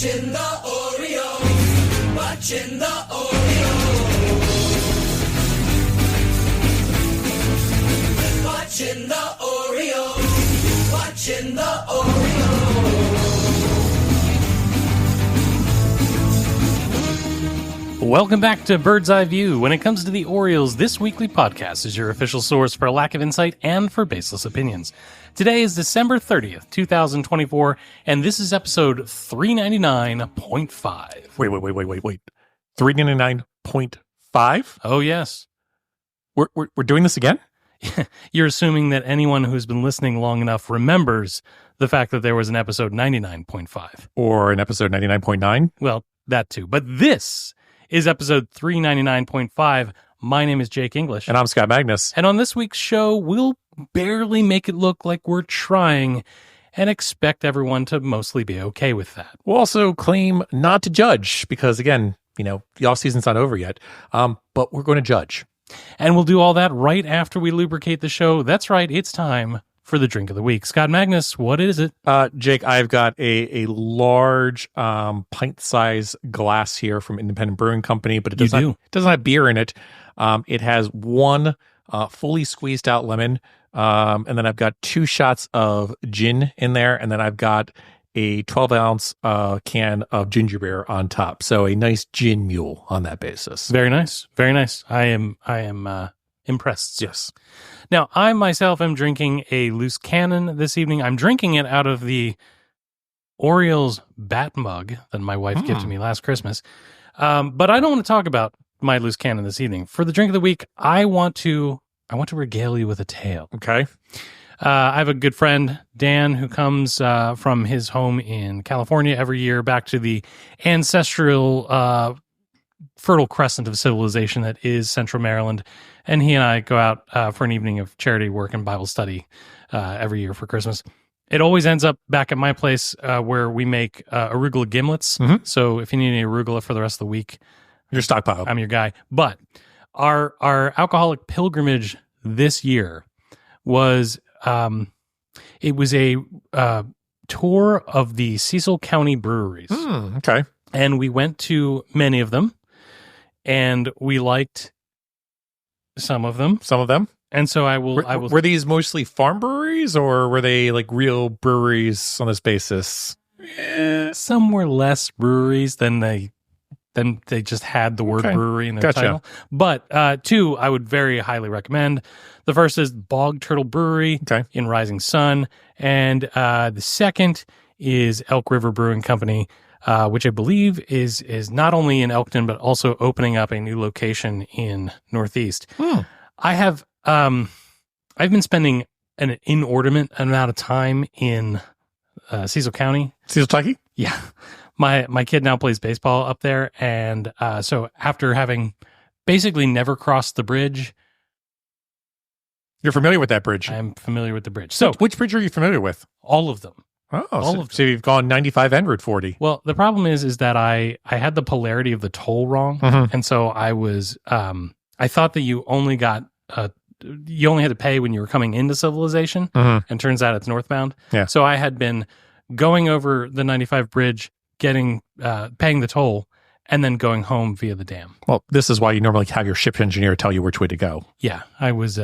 Watching the Orioles, watching the Orioles, watching the Orioles, watching the Orioles. Welcome back to Bird's Eye View. When it comes to the Orioles, this weekly podcast is your official source for lack of insight and for baseless opinions. Today is December 30th, 2024, and this is episode 399.5. Wait. 399.5? Oh, yes. We're doing this again? You're assuming that anyone who's been listening long enough remembers the fact that there was an episode 99.5. Or an episode 99.9? Well, that too. But this is episode 399.5. My name is Jake English. And I'm Scott Magnus. And on this week's show, we'll barely make it look like we're trying and expect everyone to mostly be okay with that. We'll also claim not to judge because, again, the offseason's not over yet, but we're going to judge. And we'll do all that right after we lubricate the show. That's right, it's time for the drink of the week. Scott Magnus, what is it? Jake, I've got a large pint-size glass here from Independent Brewing Company, but it doesn't have beer in it. It has one fully squeezed out lemon, and then I've got 2 shots of gin in there, and then I've got a 12-ounce can of ginger beer on top. So a nice gin mule on that basis. Very nice. Very nice. I am impressed. Yes. Now, I myself am drinking a loose cannon this evening. I'm drinking it out of the Orioles bat mug that my wife gifted me last Christmas. But I don't want to talk about my loose cannon this evening. For the drink of the week, I want to regale you with a tale. Okay. I have a good friend, Dan, who comes from his home in California every year back to the ancestral fertile crescent of civilization that is Central Maryland. And he and I go out for an evening of charity work and Bible study every year for Christmas. It always ends up back at my place where we make arugula gimlets. Mm-hmm. So if you need any arugula for the rest of the week, your stockpile, I'm your guy. But our alcoholic pilgrimage this year was it was a tour of the Cecil County breweries. Okay. And we went to many of them, and we liked some of them. And so I will. Were these mostly farm breweries, or were they like real breweries on this basis? Some were less breweries than they just had the word brewery in their title. But 2 I would very highly recommend. The first is Bog Turtle Brewery in Rising Sun. And the second is Elk River Brewing Company, which I believe is not only in Elkton, but also opening up a new location in Northeast. I've been spending an inordinate amount of time in Cecil County. Cecil Tucky? Yeah. My kid now plays baseball up there, and so after having basically never crossed the bridge... You're familiar with that bridge? I'm familiar with the bridge. So, which bridge are you familiar with? All of them. So you've gone 95 and Route 40. Well, the problem is that I had the polarity of the toll wrong, and so I was I thought that you only had to pay when you were coming into civilization, and turns out it's northbound. Yeah. So I had been going over the 95 bridge, paying the toll, and then going home via the dam. Well, this is why you normally have your ship engineer tell you which way to go. Yeah, I was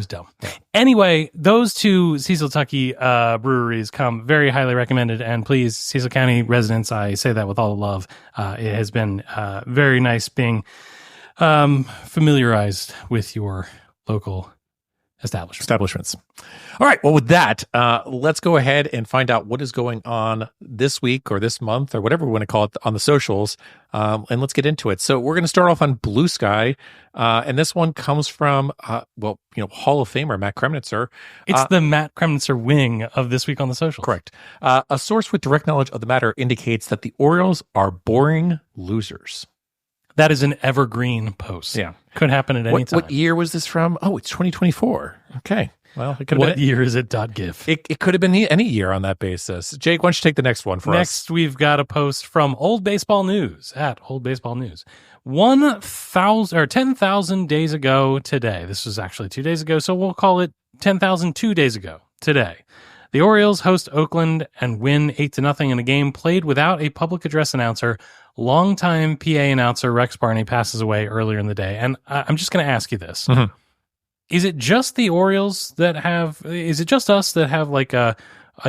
dumb. Anyway, those 2 Cecil Tucky breweries come very highly recommended, and please, Cecil County residents, I say that with all the love. It has been very nice being familiarized with your local establishments. All right. Well, with that, let's go ahead and find out what is going on this week or this month or whatever we want to call it on the socials. And let's get into it. So we're going to start off on Blue Sky. And this one comes from, Hall of Famer Matt Kremnitzer. It's the Matt Kremnitzer wing of This Week on the Socials. Correct. A source with direct knowledge of the matter indicates that the Orioles are boring losers. That is an evergreen post. Yeah. Could happen at any time. What year was this from? Oh, it's 2024. Okay. Well, it could have what year is it? .gif. It could have been any year on that basis. Jake, why don't you take the next one for us? Next, we've got a post from Old Baseball News at Old Baseball News. 10,000 days ago today. This was actually 2 days ago, so we'll call it 10,002 days ago today. The Orioles host Oakland and win 8-0 in a game played without a public address announcer. Longtime PA announcer Rex Barney passes away earlier in the day. And I'm just going to ask you this. Mm-hmm. Is it just the Orioles is it just us that have like a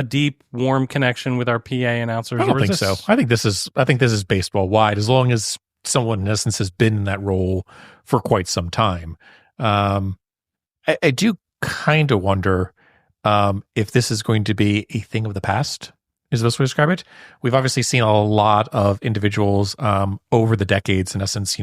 deep, warm connection with our PA announcers? I don't think so. I think this is baseball wide, as long as someone in essence has been in that role for quite some time. I do kind of wonder if this is going to be a thing of the past, is the best way to describe it. We've obviously seen a lot of individuals over the decades, in essence,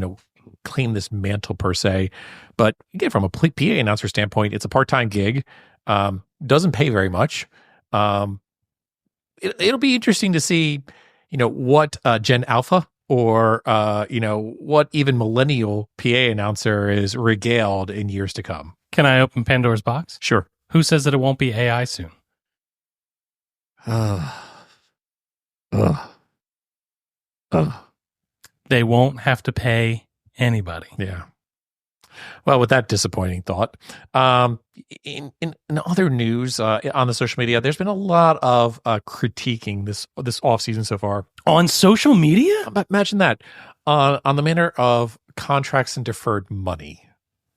claim this mantle per se. But again, from a PA announcer standpoint, it's a part-time gig, doesn't pay very much. It'll be interesting to see, what Gen Alpha or, what even millennial PA announcer is regaled in years to come. Can I open Pandora's box? Sure. Who says that it won't be AI soon? They won't have to pay anybody. Yeah. Well, with that disappointing thought, in other news on the social media, there's been a lot of critiquing this offseason so far. On social media? Imagine that. On the manner of contracts and deferred money.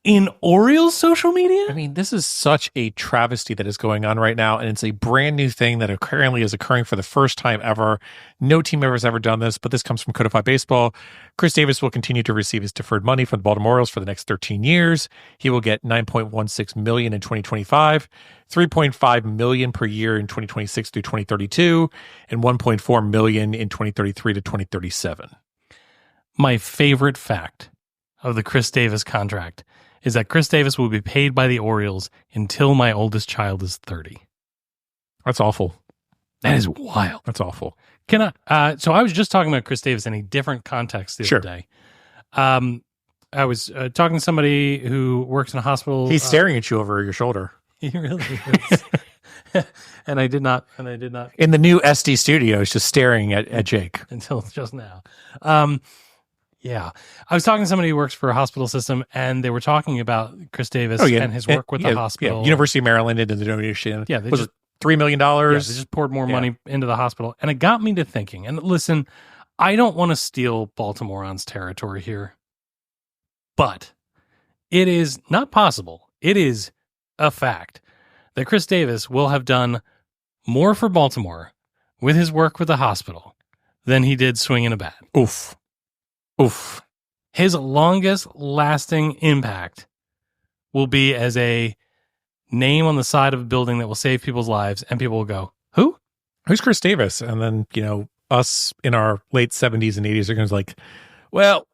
In Orioles social media? I mean, this is such a travesty that is going on right now, and it's a brand new thing that currently is occurring for the first time ever. No team ever has ever done this, but this comes from Codified Baseball. Chris Davis will continue to receive his deferred money from the Baltimore Orioles for the next 13 years. He will get $9.16 million in 2025, $3.5 million per year in 2026 through 2032, and $1.4 million in 2033 to 2037. My favorite fact of the Chris Davis contract is that Chris Davis will be paid by the Orioles until my oldest child is 30. That's awful. That is wild. That's awful. So I was just talking about Chris Davis in a different context the other day. I was talking to somebody who works in a hospital. He's staring at you over your shoulder. He really is. And I did not. In the new SD studio, he's just staring at Jake. Until just now. Yeah. I was talking to somebody who works for a hospital system, and they were talking about Chris Davis and his work with the hospital. Yeah. University of Maryland did the donation. Yeah. Was it $3 million? Yeah, they just poured more money into the hospital. And it got me to thinking, and listen, I don't want to steal Baltimoreans' territory here, but it is not possible. It is a fact that Chris Davis will have done more for Baltimore with his work with the hospital than he did swinging a bat. Oof. His longest lasting impact will be as a name on the side of a building that will save people's lives, and people will go, who? Who's Chris Davis? And then, us in our late 70s and 80s are going to be like, well,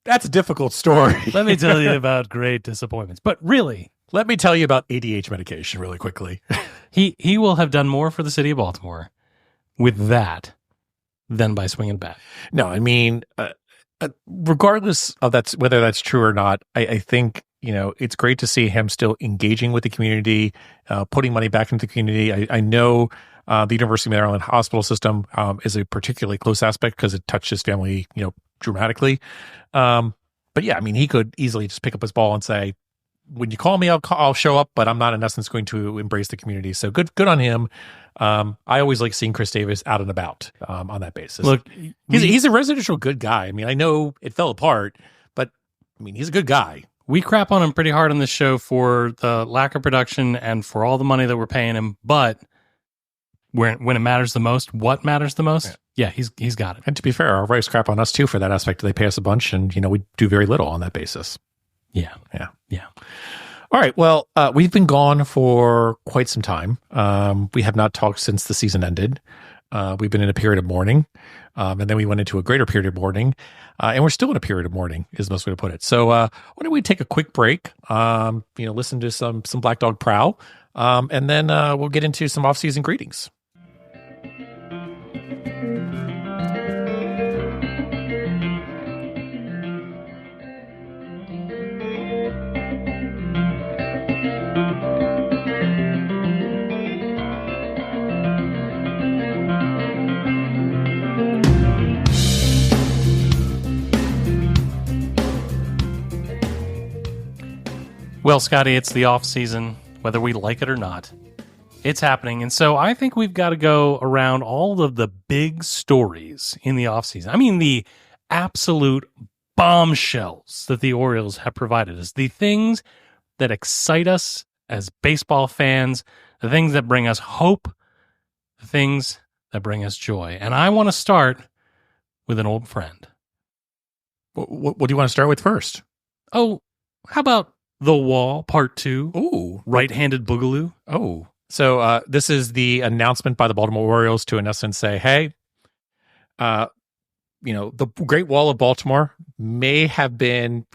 that's a difficult story. Let me tell you about great disappointments. But really, let me tell you about ADH medication really quickly. He will have done more for the city of Baltimore with that than by swinging a bat. No, I mean, regardless of whether that's true or not, I think, it's great to see him still engaging with the community, putting money back into the community. I know the University of Maryland hospital system is a particularly close aspect because it touched his family, dramatically. But yeah, I mean, he could easily just pick up his ball and say, when you call me, I'll show up, but I'm not in essence going to embrace the community. So good on him. I always like seeing Chris Davis out and about on that basis. Look, he's a residential good guy. I mean, I know it fell apart, but I mean, he's a good guy. We crap on him pretty hard on this show for the lack of production and for all the money that we're paying him. But when it matters the most, what matters the most? Yeah, he's got it. And to be fair, our writers crap on us too for that aspect. They pay us a bunch, and we do very little on that basis. Yeah. All right. Well, we've been gone for quite some time. We have not talked since the season ended. We've been in a period of mourning, and then we went into a greater period of mourning, and we're still in a period of mourning, is the best way to put it. So why don't we take a quick break, listen to some Black Dog Prowl, and then we'll get into some off-season greetings. Well, Scotty, it's the off season, whether we like it or not. It's happening. And so I think we've got to go around all of the big stories in the offseason. I mean, the absolute bombshells that the Orioles have provided us, the things that excite us as baseball fans, the things that bring us hope, the things that bring us joy. And I want to start with an old friend. What do you want to start with first? Oh, how about The Wall Part 2? Ooh. Right-handed Boogaloo. Oh. So this is the announcement by the Baltimore Orioles to, in essence, say, hey, the Great Wall of Baltimore may have been,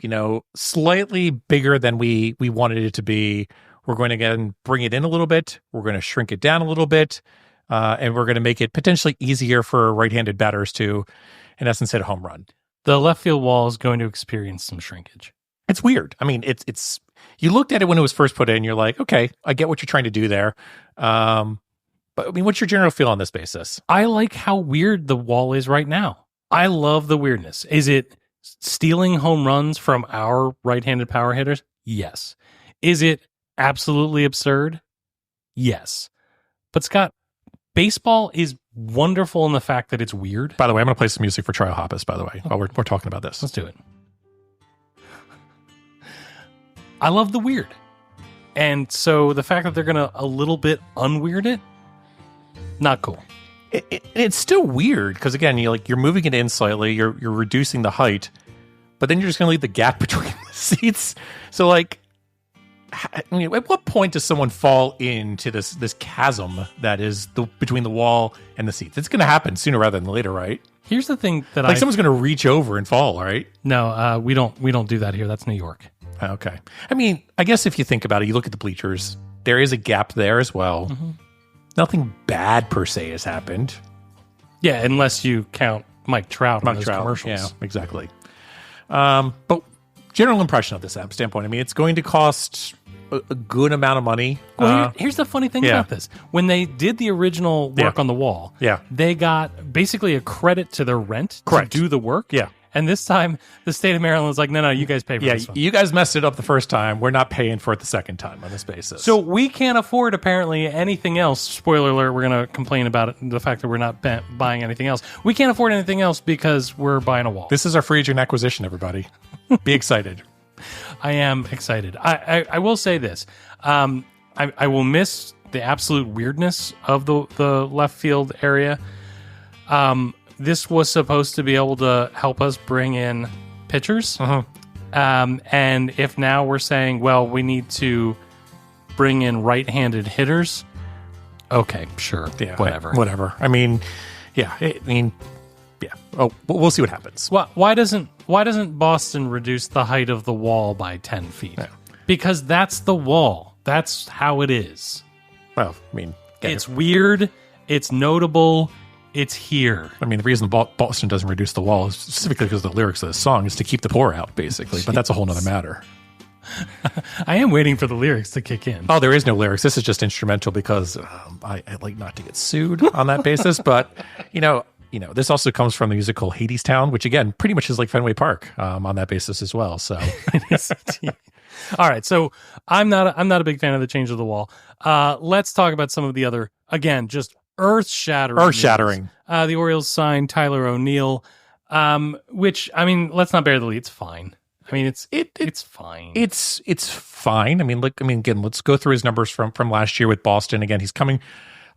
slightly bigger than we wanted it to be. We're going to again bring it in a little bit. We're going to shrink it down a little bit. And we're going to make it potentially easier for right-handed batters to, in essence, hit a home run. The left field wall is going to experience some shrinkage. It's weird. I mean, it's you looked at it when it was first put in. You're like, okay, I get what you're trying to do there. But I mean, what's your general feel on this basis? I like how weird the wall is right now. I love the weirdness. Is it stealing home runs from our right-handed power hitters? Yes. Is it absolutely absurd? Yes. But Scott, baseball is wonderful in the fact that it's weird. By the way, I'm going to play some music for Trial Hoppus, by the way, while we're talking about this. Let's do it. I love the weird. And so the fact that they're going to a little bit unweird it, not cool. It's still weird because, again, you're moving it in slightly, you're reducing the height, but then you're just going to leave the gap between the seats. So, at what point does someone fall into this chasm that is between the wall and the seats? It's going to happen sooner rather than later, right? Here's the thing that someone's going to reach over and fall, right? No, we don't do that here. That's New York. Okay. I mean, I guess if you think about it, you look at the bleachers, there is a gap there as well. Mm-hmm. Nothing bad per se has happened. Yeah, unless you count Mike Trout on his commercials. Yeah, exactly. But general impression of this standpoint, I mean, it's going to cost a good amount of money. Well, here's the funny thing about this. When they did the original work on the wall, they got basically a credit to their rent to do the work. Yeah. And this time, the state of Maryland was like, no, you guys pay for this one. You guys messed it up the first time. We're not paying for it the second time on this basis. So we can't afford, apparently, anything else. Spoiler alert, we're going to complain about it, the fact that we're not buying anything else. We can't afford anything else because we're buying a wall. This is our free agent acquisition, everybody. Be excited. I am excited. I will say this. I will miss the absolute weirdness of the left field area. This was supposed to be able to help us bring in pitchers. Uh-huh. And if now we're saying, well, we need to bring in right-handed hitters, okay, sure, whatever. I mean, yeah. Oh, we'll see what happens. Why doesn't Boston reduce the height of the wall by 10 feet? Yeah. Because that's the wall. That's how it is. Well, I mean, it's weird. It's notable. It's here. I mean, the reason Boston doesn't reduce the wall is specifically because of the lyrics of the song is to keep the poor out, basically. But that's a whole nother matter. I am waiting for the lyrics to kick in. Oh, there is no lyrics. This is just instrumental because I like not to get sued on that basis. But, this also comes from the musical Hadestown, which, again, pretty much is like Fenway Park on that basis as well. So, all right. So I'm not a big fan of the change of the wall. Let's talk about some of the other, again, just earth-shattering. The Orioles signed Tyler O'Neill, which, I mean, let's not bury the lead. It's fine. I mean, it's fine. It's fine. I mean, again, let's go through his numbers from last year with Boston. Again, he's coming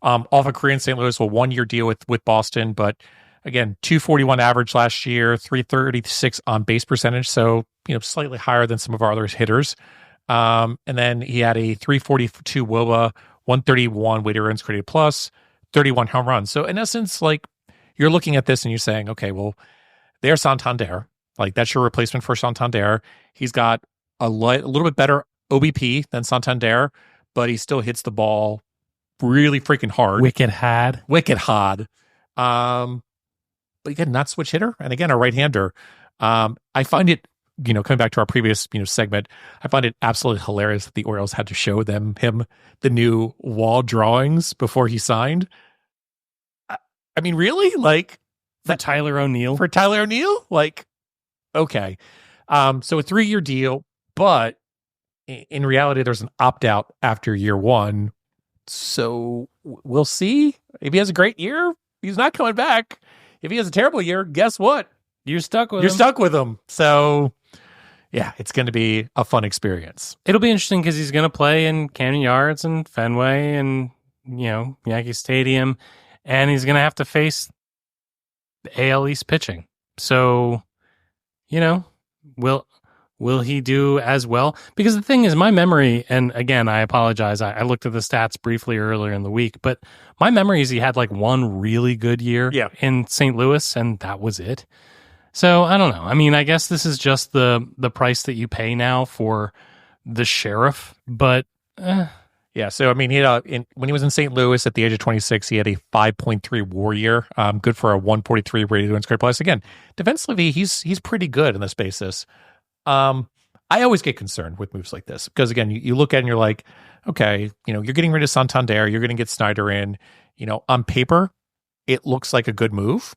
off a career in St. Louis, a 1-year deal with Boston, but again, 241 average last year, 336 on base percentage, so slightly higher than some of our other hitters. And then he had a 342 WOBA, 131 weighted runs created plus, 31 home runs. So in essence, you're looking at this and you're saying, okay, well, there's Santander. That's your replacement for Santander. He's got a little bit better OBP than Santander, but he still hits the ball really freaking hard. Wicked hard. But again, not switch hitter. And again, a right-hander. I find it, coming back to our previous, segment, I find it absolutely hilarious that the Orioles had to show him the new wall drawings before he signed. I mean, really? For Tyler O'Neill? For Tyler O'Neill? Okay. So a 3-year deal, but in reality, there's an opt-out after year 1 So we'll see. If he has a great year, he's not coming back. If he has a terrible year, guess what? You're stuck with You're him. stuck with him. So, yeah, it's going to be a fun experience. It'll be interesting because he's going to play in Camden Yards and Fenway and, Yankee Stadium, and he's going to have to face the AL East pitching. So, will he do as well? Because the thing is, my memory, and again, I apologize, I looked at the stats briefly earlier in the week, but my memory is he had like one really good year in St. Louis, and that was it. So I don't know. I mean, I guess this is just the price that you pay now for the sheriff, but yeah. So I mean, he had when he was in St. Louis at the age of 26, he had a 5.3 WAR year, good for a 143 rated wins squared plus. Again, defensively, he's pretty good on this basis. I always get concerned with moves like this because again, you look at it and you're like, okay, you're getting rid of Santander, you're going to get Snyder in. On paper, it looks like a good move.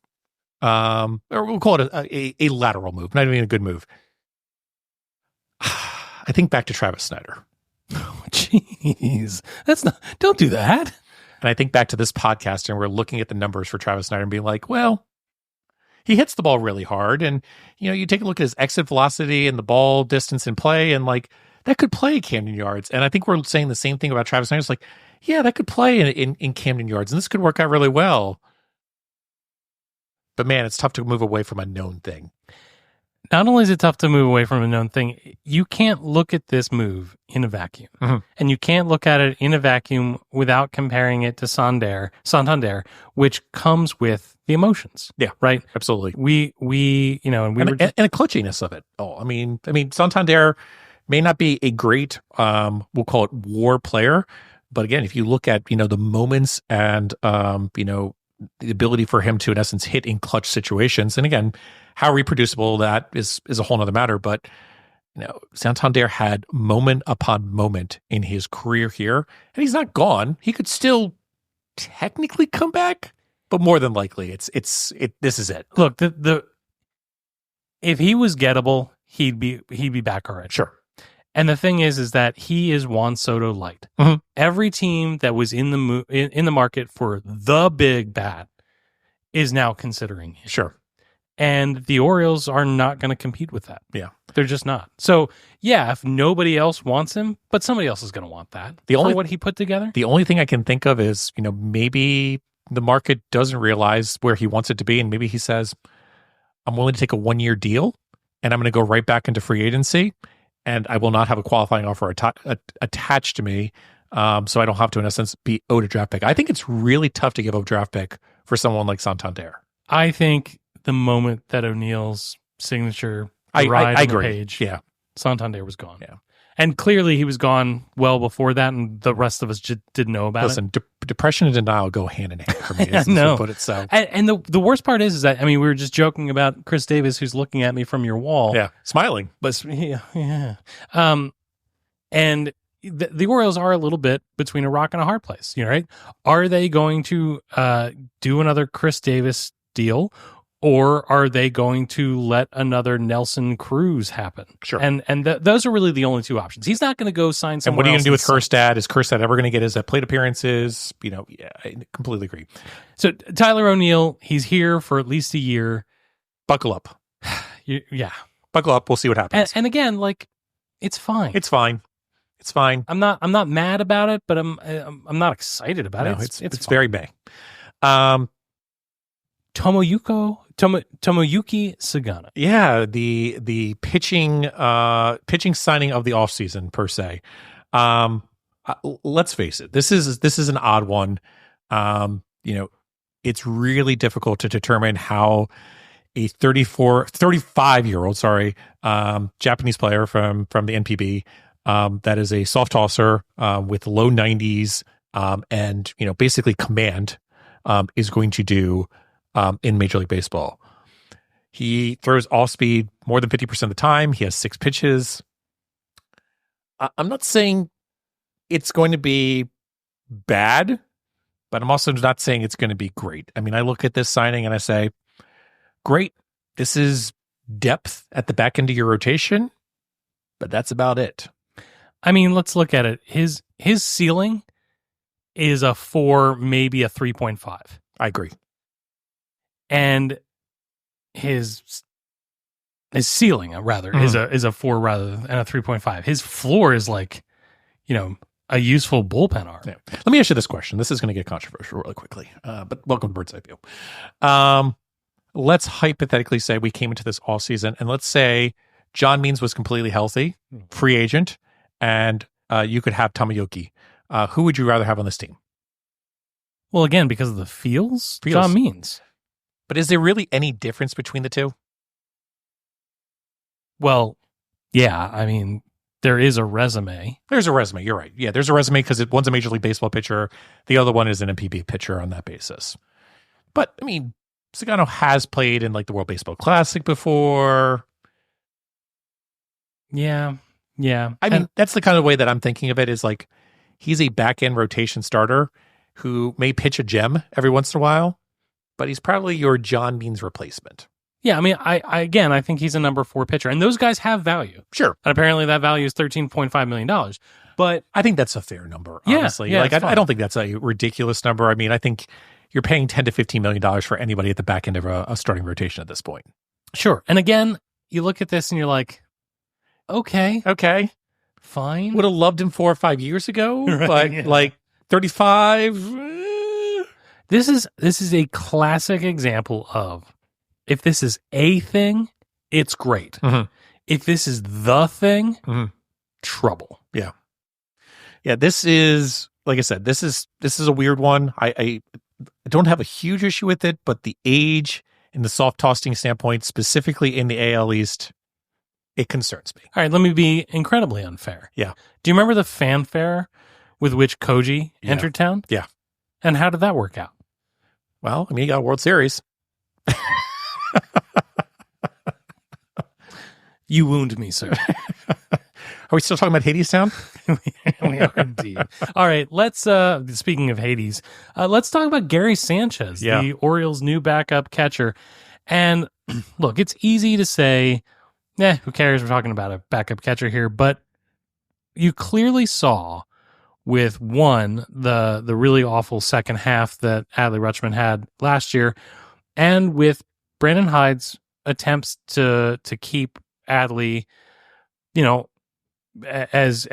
Or we'll call it a lateral move, not even a good move. I think back to Travis Snyder. Oh, jeez, don't do that. And I think back to this podcast, and we're looking at the numbers for Travis Snyder and being like, well, he hits the ball really hard, and you take a look at his exit velocity and the ball distance in play, and like that could play Camden Yards. And I think we're saying the same thing about Travis Snyder. It's like, yeah, that could play in Camden Yards, and this could work out really well. But man, it's tough to move away from a known thing. Not only is it tough to move away from a known thing, you can't look at this move in a vacuum. Mm-hmm. And you can't look at it in a vacuum without comparing it to Santander, which comes with the emotions. Yeah, right. Absolutely. And a clutchiness of it. Oh, I mean, Santander may not be a great, we'll call it WAR player, but again, if you look at the moments and the ability for him to, in essence, hit in clutch situations. And again, how reproducible that is a whole nother matter. But, Santander had moment upon moment in his career here, and he's not gone. He could still technically come back, but more than likely, this is it. Look, if he was gettable, he'd be back already. Sure. And the thing is that he is Juan Soto light. Mm-hmm. Every team that was in the market for the big bat is now considering him. Sure. And the Orioles are not going to compete with that. Yeah. They're just not. So, yeah, if nobody else wants him, but somebody else is going to want that for what he put together. The only thing I can think of is, maybe the market doesn't realize where he wants it to be. And maybe he says, I'm willing to take a 1-year deal and I'm going to go right back into free agency. And I will not have a qualifying offer attached to me, so I don't have to, in a sense, be owed a draft pick. I think it's really tough to give up a draft pick for someone like Santander. I think the moment that O'Neill's signature I on agree. The page, yeah, Santander was gone. Yeah, and clearly he was gone well before that, and the rest of us just didn't know about it. Listen, depression and denial go hand in hand for me. I know. Put it so. And the worst part is that, I mean, we were just joking about Chris Davis, who's looking at me from your wall. Yeah, smiling. But yeah. And the Orioles are a little bit between a rock and a hard place, right? Are they going to do another Chris Davis deal, or are they going to let another Nelson Cruz happen? Sure. And those are really the only two options. He's not going to go sign somewhere. And what are you going to do with else. Kjerstad? Is Kjerstad ever going to get his plate appearances? Yeah, I completely agree. So Tyler O'Neill, he's here for at least a year. Buckle up. Yeah. Buckle up. We'll see what happens. And again, like, it's fine. It's fine. It's fine. I'm not mad about it, but I'm not excited about it. It's very May. Tomoyuki Sagana. Yeah, the pitching signing of the offseason per se. Let's face it. This is an odd one. It's really difficult to determine how a 35-year-old, Japanese player from the NPB, that is a soft tosser with low 90s and basically command is going to do in Major League Baseball. He throws off speed more than 50% of the time. He has 6 pitches. I'm not saying it's going to be bad, but I'm also not saying it's going to be great. I mean, I look at this signing and I say, great. This is depth at the back end of your rotation, but that's about it. I mean, let's look at it. His ceiling is a 4, maybe a 3.5. I agree. And his ceiling, rather, is a 4 rather than a 3.5. His floor is like, a useful bullpen arm. Yeah. Let me ask you this question. This is going to get controversial really quickly, but welcome to Bird's Eye View. Let's hypothetically say we came into this all season, and let's say John Means was completely healthy, free agent, and you could have Tamayoki. Who would you rather have on this team? Well, again, because of the feels. John Means. But is there really any difference between the two? Well, yeah. I mean, there is a resume. There's a resume. You're right. Yeah, there's a resume because one's a Major League Baseball pitcher. The other one is an MPB pitcher on that basis. But, I mean, Sagano has played in like the World Baseball Classic before. Yeah. I mean, that's the kind of way that I'm thinking of it is like he's a back-end rotation starter who may pitch a gem every once in a while, but he's probably your John Means replacement. Yeah, I mean, I think he's a number 4 pitcher, and those guys have value. Sure. And apparently that value is $13.5 million. But I think that's a fair number, honestly. Yeah, like I don't think that's a ridiculous number. I mean, I think you're paying $10 to $15 million for anybody at the back end of a starting rotation at this point. Sure. And again, you look at this and you're like, okay, fine. Would have loved him 4 or 5 years ago, but like 35. This is a classic example of if this is a thing, it's great. Mm-hmm. If this is the thing, trouble. Yeah. This is, like I said, this is a weird one. I don't have a huge issue with it, but the age and the soft tossing standpoint, specifically in the AL East, it concerns me. All right, let me be incredibly unfair. Yeah. Do you remember the fanfare with which Koji entered town? Yeah. And how did that work out? Well, I mean, he got a World Series. You wound me, sir. Are we still talking about Hadestown? We are indeed. All right, let's, speaking of Hades, let's talk about Gary Sanchez, the Orioles' new backup catcher. And look, it's easy to say, who cares? We're talking about a backup catcher here. But you clearly saw with the really awful second half that Adley Rutschman had last year, and with Brandon Hyde's attempts to keep Adley, as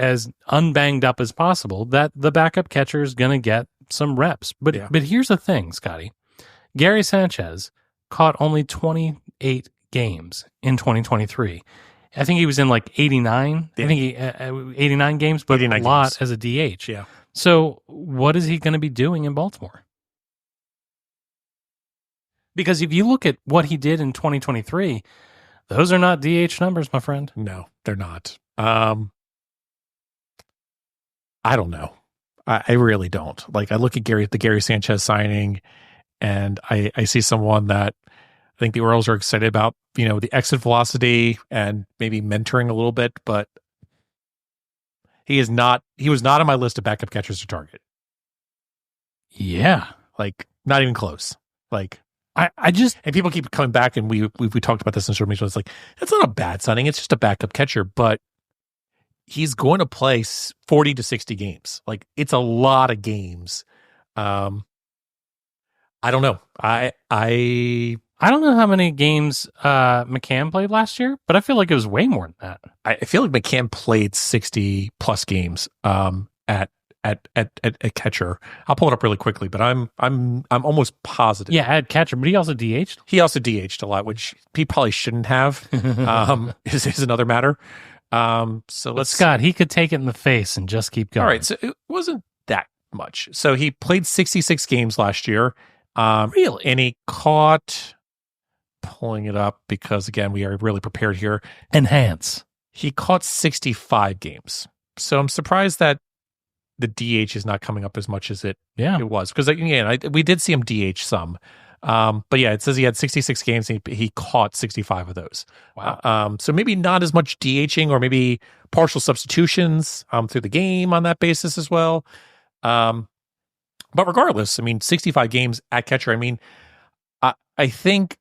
unbanged up as possible, that the backup catcher is going to get some reps. But here's the thing, Scotty. Gary Sanchez caught only 28 games in 2023. I think he was in like 89. I think he 89 games, but 89 a lot games. As a DH. Yeah. So what is he going to be doing in Baltimore? Because if you look at what he did in 2023, those are not DH numbers, my friend. No, they're not. I don't know. I really don't. Like, I look at the Gary Sanchez signing, and I see someone that I think the Orioles are excited about, the exit velocity and maybe mentoring a little bit, but he was not on my list of backup catchers to target. Yeah. Like, not even close. Like, I just, and people keep coming back, and we talked about this in social media. It's like, it's not a bad signing. It's just a backup catcher, but he's going to play 40 to 60 games. Like, it's a lot of games. I don't know. I don't know how many games McCann played last year, but I feel like it was way more than that. I feel like McCann played 60 plus games at catcher. I'll pull it up really quickly, but I'm almost positive. Yeah, at catcher, but he also DH'd. He also DH'd a lot, which he probably shouldn't have. Is another matter. So Scott, he could take it in the face and just keep going. All right, so it wasn't that much. So he played 66 games last year. Really? And he caught, pulling it up because, again, we are really prepared here. Enhance. He caught 65 games. So I'm surprised that the DH is not coming up as much as it was. Because, we did see him DH some. But yeah, it says he had 66 games and he caught 65 of those. Wow. So maybe not as much DHing or maybe partial substitutions through the game on that basis as well. But regardless, 65 games at catcher. I think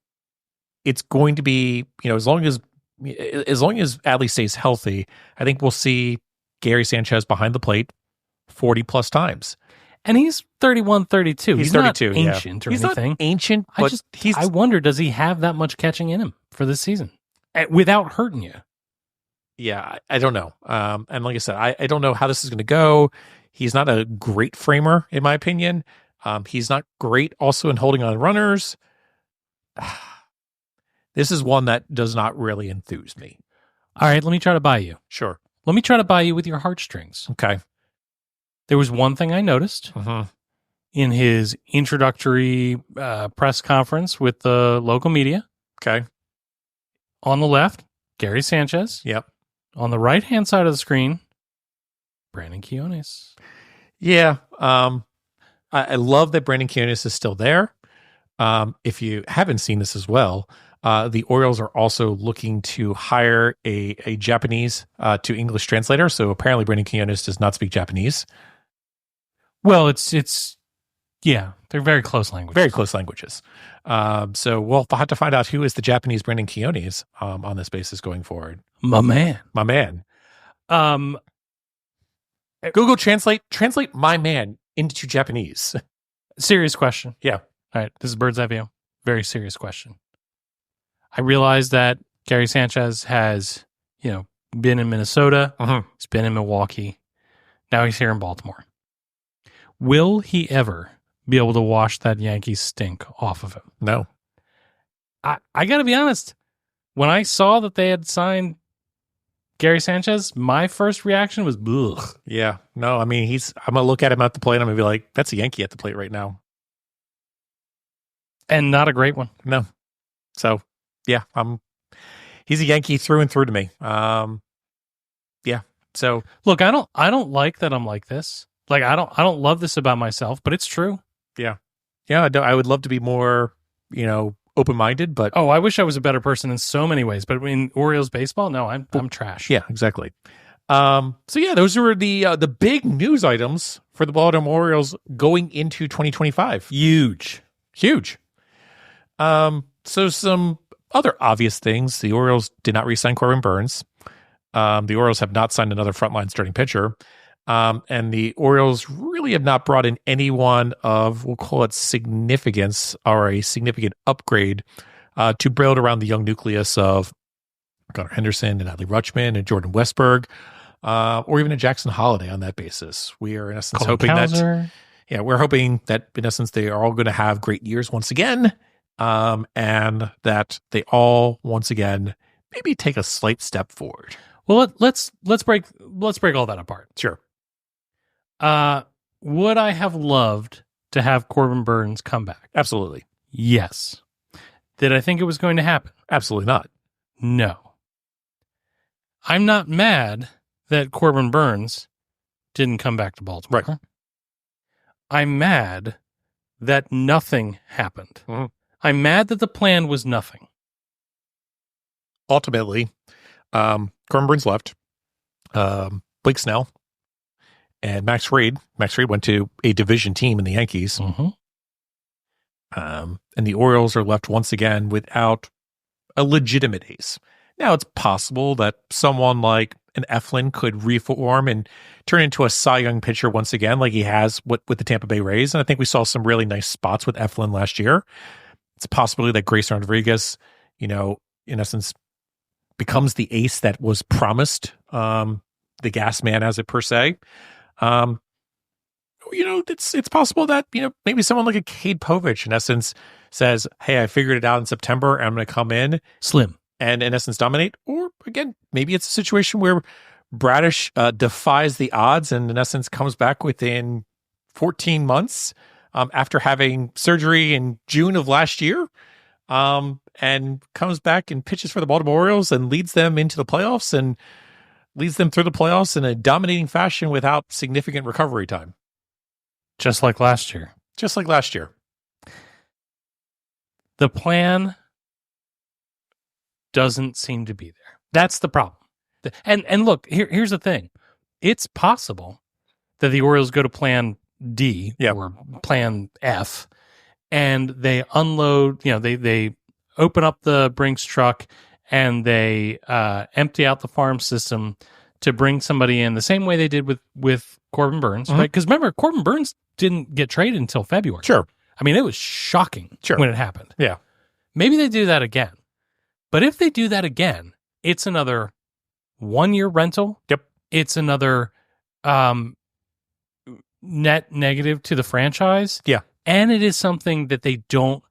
it's going to be, as long as Adley stays healthy, I think we'll see Gary Sanchez behind the plate 40 plus times. And he's 31, 32. He's not 32, ancient or he's anything. Not ancient, but I wonder, does he have that much catching in him for this season without hurting you? Yeah, I don't know. And like I said, I don't know how this is going to go. He's not a great framer, in my opinion. He's not great also in holding on runners. This is one that does not really enthuse me. All right, let me try to buy you. Sure. Let me try to buy you with your heartstrings. Okay. There was one thing I noticed in his introductory press conference with the local media. Okay. On the left, Gary Sanchez. Yep. On the right-hand side of the screen, Brandon Quiones. Yeah. I love that Brandon Quiones is still there. If you haven't seen this as well, the Orioles are also looking to hire a Japanese to English translator. So apparently Brandon Quiones does not speak Japanese. Well, it's they're very close languages. Very close languages. So we'll have to find out who is the Japanese Brandon Quiones on this basis going forward. My man. Google Translate my man into Japanese. Serious question. Yeah. All right. This is Bird's Eye View. Very serious question. I realize that Gary Sanchez has, been in Minnesota. He's been in Milwaukee. Now he's here in Baltimore. Will he ever be able to wash that Yankees stink off of him? No. I got to be honest. When I saw that they had signed Gary Sanchez, my first reaction was, ugh. Yeah. No, I mean, I'm going to look at him at the plate and I'm going to be like, that's a Yankee at the plate right now. And not a great one. No. So, yeah, he's a Yankee through and through to me. Yeah. So, look, I don't like that I'm like this. Like, I don't love this about myself, but it's true. Yeah. Yeah. I would love to be more, open-minded, but I wish I was a better person in so many ways. But in Orioles baseball, no, I'm trash. Yeah, exactly. So yeah, those were the big news items for the Baltimore Orioles going into 2025. Huge. So some other obvious things: the Orioles did not re-sign Corbin Burns. The Orioles have not signed another frontline starting pitcher. And the Orioles really have not brought in anyone of, we'll call it significance or a significant upgrade to build around the young nucleus of Connor Henderson and Adley Rutschman and Jordan Westberg, or even a Jackson Holiday on that basis. We are in essence hoping that in essence they are all going to have great years once again, and that they all once again maybe take a slight step forward. Well, let's break all that apart. Sure. Would I have loved to have Corbin Burns come back? Absolutely. Yes. Did I think it was going to happen? Absolutely not. No. I'm not mad that Corbin Burns didn't come back to Baltimore. Right. I'm mad that nothing happened. Mm-hmm. I'm mad that the plan was nothing. Ultimately, Corbin Burns left. Blake Snell and Max Fried. Max Fried went to a division team in the Yankees. Mm-hmm. And the Orioles are left once again without a legitimate ace. Now, it's possible that someone like an Eflin could reform and turn into a Cy Young pitcher once again, like he has with the Tampa Bay Rays. And I think we saw some really nice spots with Eflin last year. It's a possibility that Grayson Rodriguez, in essence, becomes the ace that was promised, the gas man as it per se. It's possible that, maybe someone like a Cade Povich, in essence, says, hey, I figured it out in September, and I'm going to come in. Slim. And in essence dominate. Or, again, maybe it's a situation where Bradish defies the odds and, in essence, comes back within 14 months after having surgery in June of last year. And comes back and pitches for the Baltimore Orioles and leads them into the playoffs and leads them through the playoffs in a dominating fashion without significant recovery time. Just like last year. The plan doesn't seem to be there. That's the problem. And look, here's the thing. It's possible that the Orioles go to plan D or plan F and they unload, they open up the Brinks truck and they empty out the farm system to bring somebody in the same way they did with Corbin Burns, right? Because remember, Corbin Burns didn't get traded until February. Sure. I mean, it was shocking when it happened. Yeah. Maybe they do that again. But if they do that again, it's another 1-year rental. Yep. It's another net negative to the franchise. Yeah. And it is something that they don't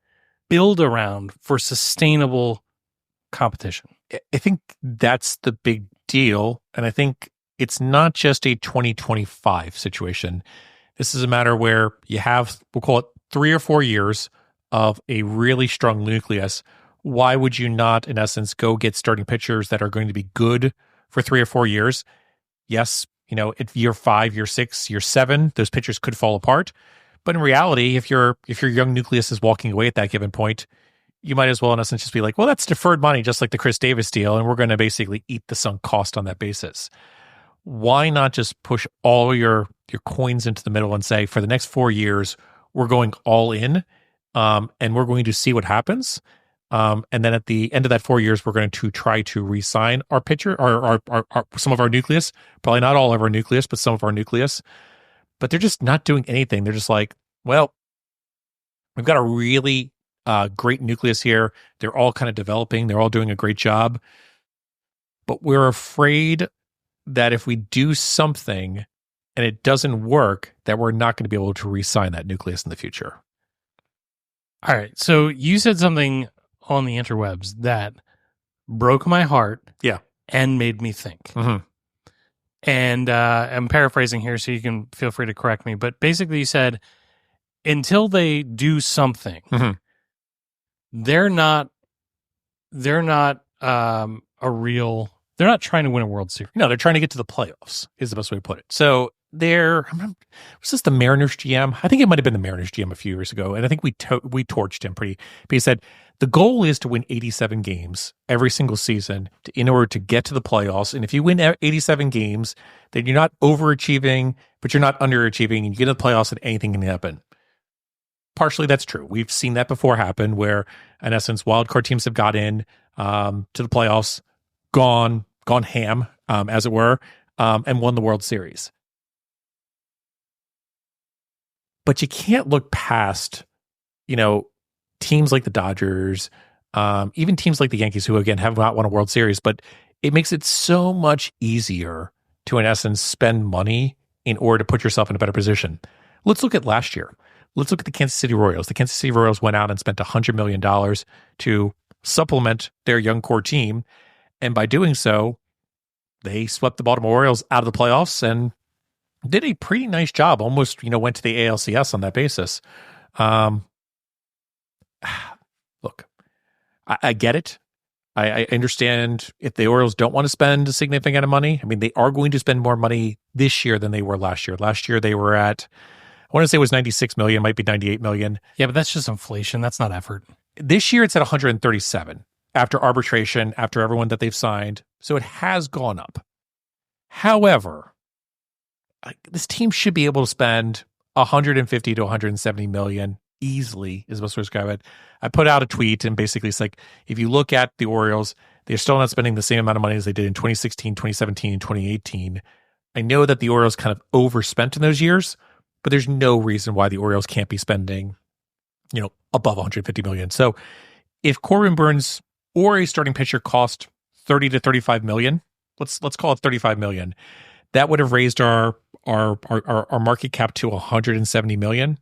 build around for sustainable competition. I think that's the big deal. And I think it's not just a 2025 situation. This is a matter where you have, we'll call it 3 or 4 years of a really strong nucleus. Why would you not, in essence, go get starting pitchers that are going to be good for 3 or 4 years? Yes, at year 5, year 6, year 7, those pitchers could fall apart. But in reality, if your young nucleus is walking away at that given point, you might as well, in essence, just be like, well, that's deferred money, just like the Chris Davis deal, and we're going to basically eat the sunk cost on that basis. Why not just push all your coins into the middle and say, for the next 4 years, we're going all in, and we're going to see what happens. And then at the end of that 4 years, we're going to try to re-sign our pitcher, our some of our nucleus, probably not all of our nucleus, but some of our nucleus. But they're just not doing anything. They're just like, well, we've got a really great nucleus here. They're all kind of developing. They're all doing a great job. But we're afraid that if we do something and it doesn't work, that we're not going to be able to re-sign that nucleus in the future. All right. So you said something on the interwebs that broke my heart. Yeah. And made me think. Mm-hmm. And I'm paraphrasing here, so you can feel free to correct me. But basically, you said until they do something, they're not they're not trying to win a World Series. No, they're trying to get to the playoffs. Is the best way to put it. So was this the Mariners GM? I think it might have been the Mariners GM a few years ago, and I think we torched him pretty. But he said the goal is to win 87 games every single season in order to get to the playoffs. And if you win 87 games, then you're not overachieving, but you're not underachieving, and you get to the playoffs, and anything can happen. Partially, that's true. We've seen that before happen, where in essence, wildcard teams have got in to the playoffs, gone ham, as it were, and won the World Series. But you can't look past, teams like the Dodgers, even teams like the Yankees, who, again, have not won a World Series. But it makes it so much easier to, in essence, spend money in order to put yourself in a better position. Let's look at last year. Let's look at the Kansas City Royals. The Kansas City Royals went out and spent $100 million to supplement their young core team. And by doing so, they swept the Baltimore Orioles out of the playoffs and did a pretty nice job. Almost, went to the ALCS on that basis. Look, I get it. I understand if the Orioles don't want to spend a significant amount of money. I mean, they are going to spend more money this year than they were last year. Last year, they were at, I want to say it was $96 million, might be $98 million. Yeah, but that's just inflation. That's not effort. This year, it's at $137 after arbitration, after everyone that they've signed. So it has gone up. However, this team should be able to spend $150 to $170 million easily, is the best way to describe it. I put out a tweet and basically it's like, if you look at the Orioles, they're still not spending the same amount of money as they did in 2016, 2017, and 2018. I know that the Orioles kind of overspent in those years, but there's no reason why the Orioles can't be spending, above $150 million. So if Corbin Burns or a starting pitcher cost $30 to $35 million, let's call it $35 million, that would have raised our market cap to $170 million.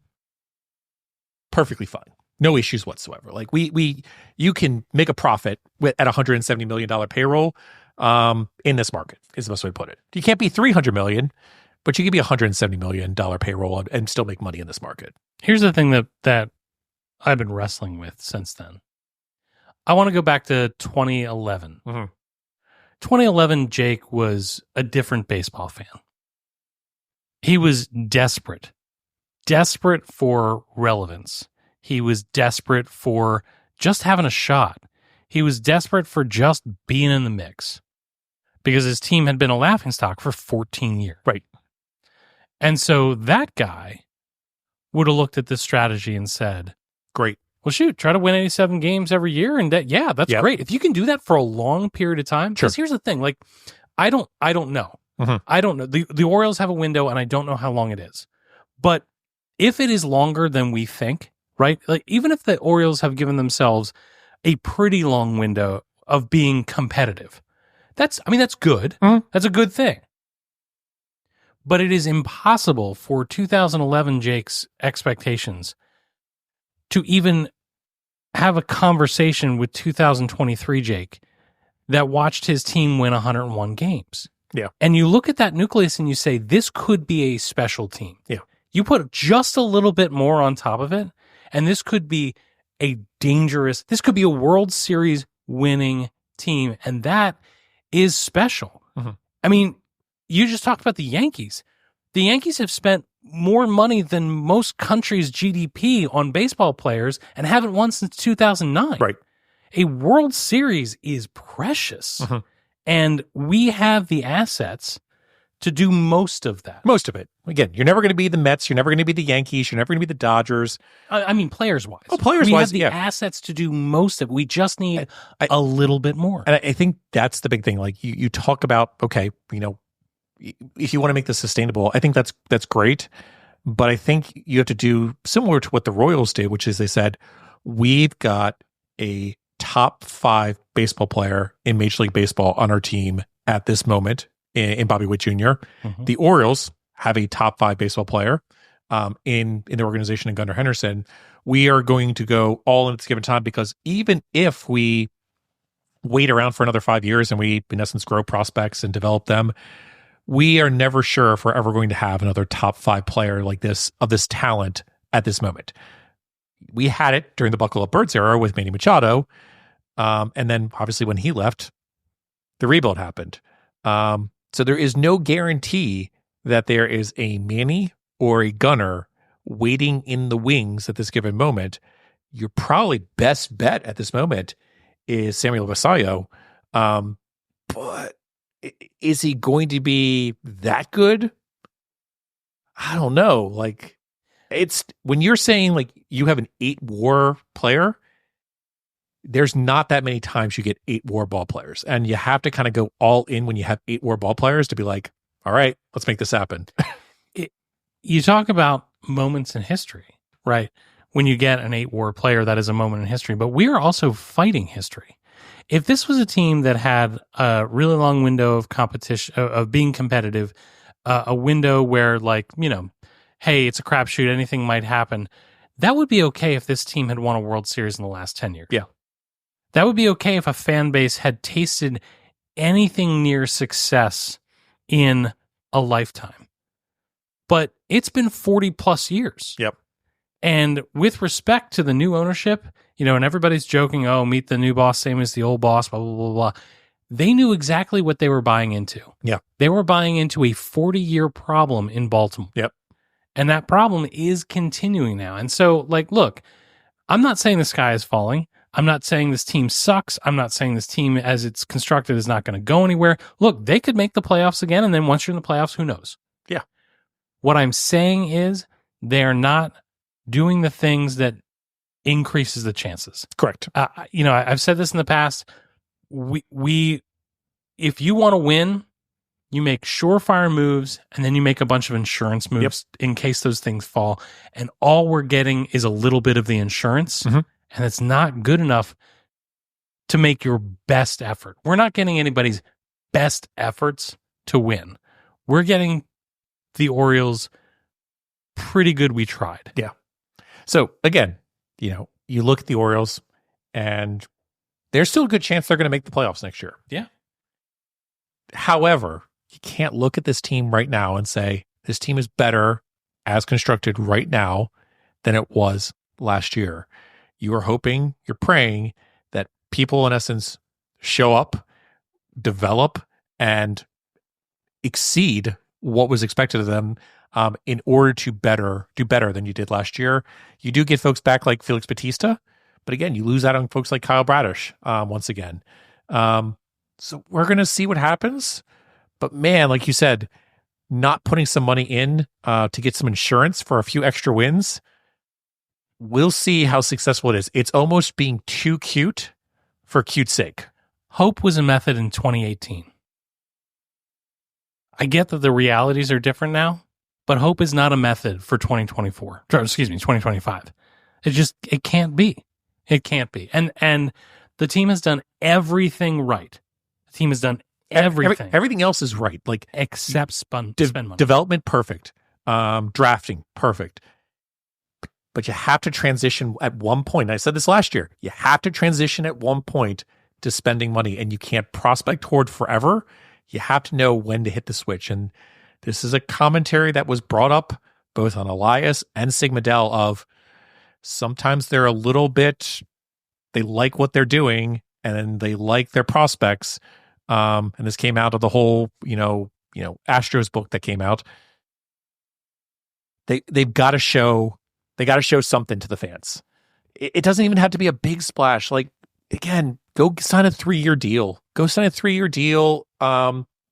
Perfectly fine. No issues whatsoever. Like you can make a profit at $170 million payroll in this market, is the best way to put it. You can't be $300 million, but you can be $170 million payroll and still make money in this market. Here's the thing that I've been wrestling with since then. I want to go back to 2011. 2011, Jake was a different baseball fan. He was desperate for relevance. He was desperate for just having a shot. He was desperate for just being in the mix because his team had been a laughingstock for 14 years. Right. And so that guy would have looked at this strategy and said, great. Well, shoot, try to win 87 games every year. And that's great. If you can do that for a long period of time, because here's the thing, like, I don't know. I don't know. The Orioles have a window, and I don't know how long it is. But if it is longer than we think, right? Like even if the Orioles have given themselves a pretty long window of being competitive, that's good. That's a good thing. But it is impossible for 2011 Jake's expectations to even have a conversation with 2023 Jake that watched his team win 101 games. Yeah. And you look at that nucleus and you say, this could be a special team. Yeah. You put just a little bit more on top of it, and this could be this could be a World Series winning team. And that is special. I mean, you just talked about the Yankees. The Yankees have spent more money than most countries' GDP on baseball players and haven't won since 2009. Right. A World Series is precious. And we have the assets to do most of that. Most of it. Again, you're never going to be the Mets. You're never going to be the Yankees. You're never going to be the Dodgers. I mean, players-wise. Oh, players-wise, we have the assets to do most of it. We just need a little bit more. And I think that's the big thing. Like you talk about, okay, if you want to make this sustainable, I think that's great. But I think you have to do similar to what the Royals did, which is they said, we've got a top 5 baseball player in Major League Baseball on our team at this moment in Bobby Witt Jr. The Orioles have a top 5 baseball player in the organization in Gunnar Henderson. We are going to go all in at this given time because even if we wait around for another 5 years and we, in essence, grow prospects and develop them, we are never sure if we're ever going to have another top 5 player like this, of this talent at this moment. We had it during the Buckle Up Birds era with Manny Machado. And then obviously when he left, the rebuild happened. So there is no guarantee that there is a Manny or a Gunnar waiting in the wings at this given moment. Your probably best bet at this moment is Samuel Basallo. But is he going to be that good? I don't know. Like, it's when you're saying like you have an 8 WAR player, there's not that many times you get 8 WAR ball players, and you have to kind of go all in when you have 8 WAR ball players to be like, all right, let's make this happen. You talk about moments in history, right? When you get an 8 WAR player, that is a moment in history, but we are also fighting history. If this was a team that had a really long window of competition, of being competitive, a window where hey, it's a crapshoot, anything might happen, that would be okay if this team had won a World Series in the last 10 years. Yeah. That would be okay if a fan base had tasted anything near success in a lifetime. But it's been 40 plus years. Yep. And with respect to the new ownership, and everybody's joking, oh, meet the new boss, same as the old boss, blah, blah, blah, blah. They knew exactly what they were buying into. Yeah. They were buying into a 40-year problem in Baltimore. Yep. And that problem is continuing now. And so, look, I'm not saying the sky is falling. I'm not saying this team sucks. I'm not saying this team as it's constructed is not going to go anywhere. Look, they could make the playoffs again. And then once you're in the playoffs, who knows? Yeah. What I'm saying is they're not doing the things that increases the chances. Correct. I've said this in the past. We if you want to win, you make surefire moves, and then you make a bunch of insurance moves in case those things fall. And all we're getting is a little bit of the insurance, and it's not good enough to make your best effort. We're not getting anybody's best efforts to win. We're getting the Orioles pretty good. We tried. Yeah. So again, you look at the Orioles, and there's still a good chance they're going to make the playoffs next year. Yeah. However, you can't look at this team right now and say this team is better as constructed right now than it was last year. You are hoping, you're praying that people, in essence, show up, develop, and exceed what was expected of them in order to do better than you did last year. You do get folks back like Felix Bautista, but again, you lose out on folks like Kyle Bradish once again. So we're going to see what happens. But man, like you said, not putting some money in to get some insurance for a few extra wins, we'll see how successful it is. It's almost being too cute for cute's sake. Hope was a method in 2018. I get that the realities are different now, but hope is not a method for 2025. It can't be. It can't be. And the team has done everything right. The team has done everything. Everything else is right. Like except spend money. Development, perfect. Drafting, perfect. But you have to transition at one point. I said this last year. You have to transition at one point to spending money, and you can't prospect toward forever. You have to know when to hit the switch. And this is a commentary that was brought up both on Elias and Sigmadell of sometimes they're a little bit, they like what they're doing and they like their prospects. And this came out of the whole, Astros book that came out. They've got to show something to the fans. It doesn't even have to be a big splash. Like, again, go sign a 3-year deal. Go sign a 3-year deal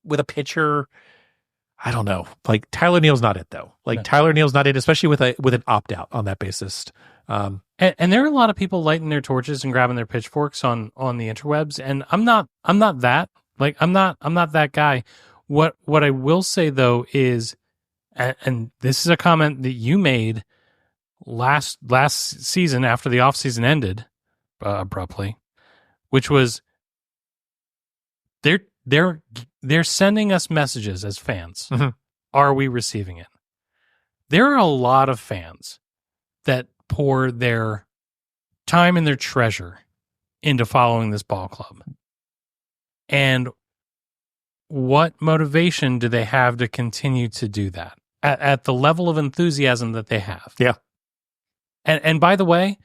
with a pitcher. I don't know. Like, Tyler Neal's not it, though. Like, no. Tyler Neal's not it, especially with an opt-out on that basis. And there are a lot of people lighting their torches and grabbing their pitchforks on the interwebs, and I'm not that. Like, I'm not that guy. What I will say, though, is, and this is a comment that you made last season after the offseason ended abruptly, which was they're sending us messages as fans. Mm-hmm. Are we receiving it? There are a lot of fans that pour their time and their treasure into following this ball club. And what motivation do they have to continue to do that at the level of enthusiasm that they have? Yeah. And by the way,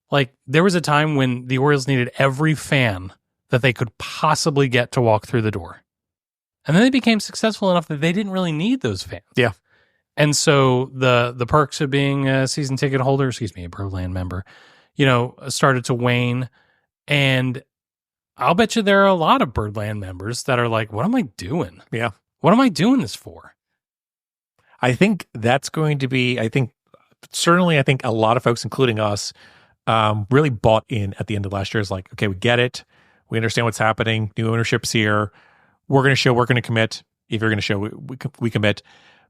like, there was a time when the Orioles needed every fan that they could possibly get to walk through the door. And then they became successful enough that they didn't really need those fans. Yeah. And so the perks of being a season ticket holder, a Birdland member, started to wane. And I'll bet you there are a lot of Birdland members that are like, what am I doing? Yeah. What am I doing this for? I think that's going to be, I think a lot of folks, including us, really bought in at the end of last year. Is like, okay, we get it. We understand what's happening. New ownership's here. We're going to show, we're going to commit. If you're going to show, we commit.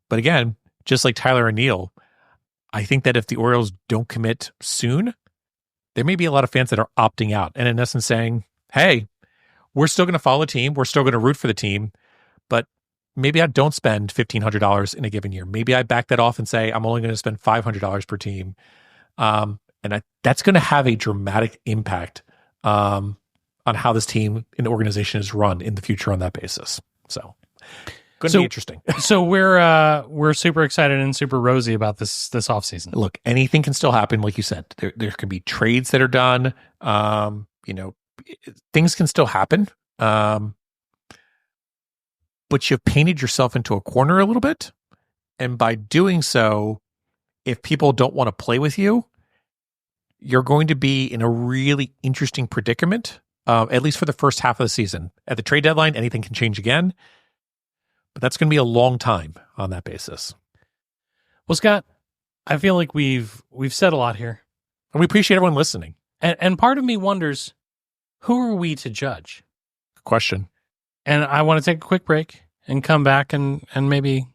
But again, just like Tyler and Neal, I think that if the Orioles don't commit soon, there may be a lot of fans that are opting out and in essence saying, hey, we're still going to follow the team. We're still going to root for the team. But maybe I don't spend $1,500 in a given year. Maybe I back that off and say I'm only going to spend $500 per team. That's going to have a dramatic impact on how this team and organization is run in the future on that basis. So going to be interesting. So we're super excited and super rosy about this offseason. Look, anything can still happen. Like you said, there can be trades that are done. Things can still happen. But you've painted yourself into a corner a little bit. And by doing so, if people don't want to play with you, you're going to be in a really interesting predicament, at least for the first half of the season. At the trade deadline, anything can change again. But that's going to be a long time on that basis. Well, Scott, I feel like we've said a lot here. And we appreciate everyone listening. And part of me wonders, who are we to judge? Good question. And I want to take a quick break and come back and maybe